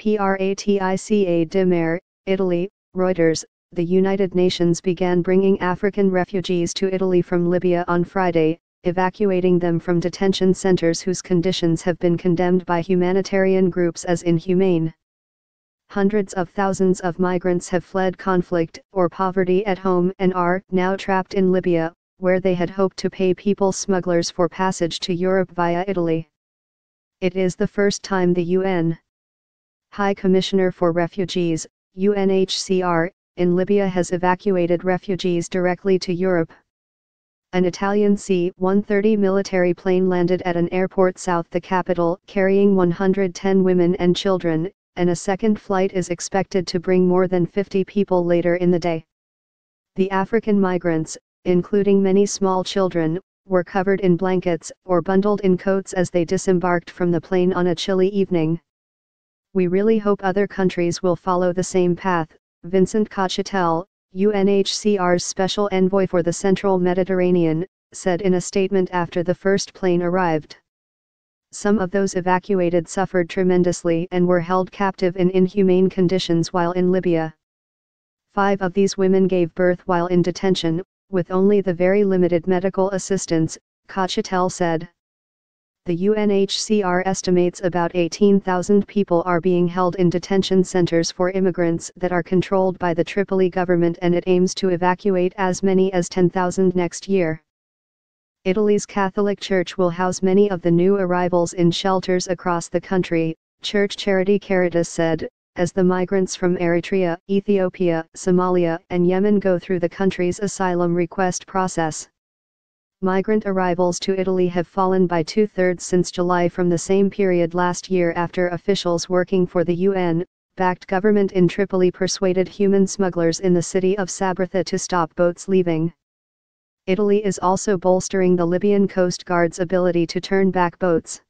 Pratica di Mare, Italy, Reuters. The United Nations began bringing African refugees to Italy from Libya on Friday, evacuating them from detention centers whose conditions have been condemned by humanitarian groups as inhumane. Hundreds of thousands of migrants have fled conflict or poverty at home and are now trapped in Libya, where they had hoped to pay people smugglers for passage to Europe via Italy. It is the first time the UN High Commissioner for Refugees, UNHCR, in Libya has evacuated refugees directly to Europe. An Italian C-130 military plane landed at an airport south the capital, carrying 110 women and children, and a second flight is expected to bring more than 50 people later in the day. The African migrants, including many small children, were covered in blankets or bundled in coats as they disembarked from the plane on a chilly evening. "We really hope other countries will follow the same path," Vincent Cochetel, UNHCR's special envoy for the Central Mediterranean, said in a statement after the first plane arrived. Some of those evacuated suffered tremendously and were held captive in inhumane conditions while in Libya. 5 of these women gave birth while in detention, with only the very limited medical assistance, Cochetel said. The UNHCR estimates about 18,000 people are being held in detention centers for immigrants that are controlled by the Tripoli government, and it aims to evacuate as many as 10,000 next year. Italy's Catholic Church will house many of the new arrivals in shelters across the country, church charity Caritas said, as the migrants from Eritrea, Ethiopia, Somalia, and Yemen go through the country's asylum request process. Migrant arrivals to Italy have fallen by 2/3 since July from the same period last year after officials working for the UN-backed government in Tripoli persuaded human smugglers in the city of Sabratha to stop boats leaving. Italy is also bolstering the Libyan Coast Guard's ability to turn back boats.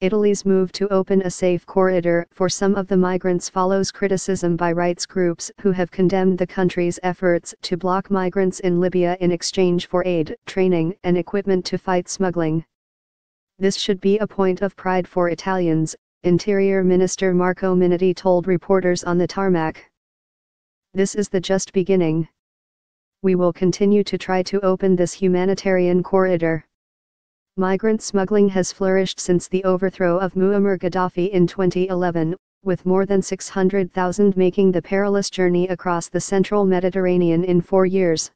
Italy's move to open a safe corridor for some of the migrants follows criticism by rights groups who have condemned the country's efforts to block migrants in Libya in exchange for aid, training, and equipment to fight smuggling. "This should be a point of pride for Italians," Interior Minister Marco Minniti told reporters on the tarmac. "This is the just beginning. We will continue to try to open this humanitarian corridor." Migrant smuggling has flourished since the overthrow of Muammar Gaddafi in 2011, with more than 600,000 making the perilous journey across the central Mediterranean in 4 years.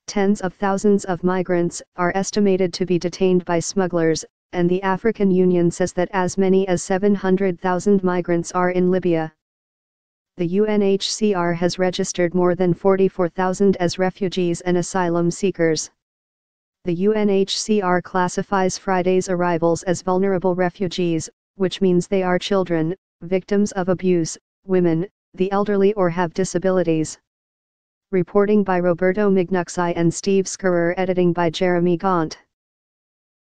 Tens of thousands of migrants are estimated to be detained by smugglers, and the African Union says that as many as 700,000 migrants are in Libya. The UNHCR has registered more than 44,000 as refugees and asylum seekers. The UNHCR classifies Friday's arrivals as vulnerable refugees, which means they are children, victims of abuse, women, the elderly, or have disabilities. Reporting by Roberto Mignucci and Steve Scurer, editing by Jeremy Gaunt.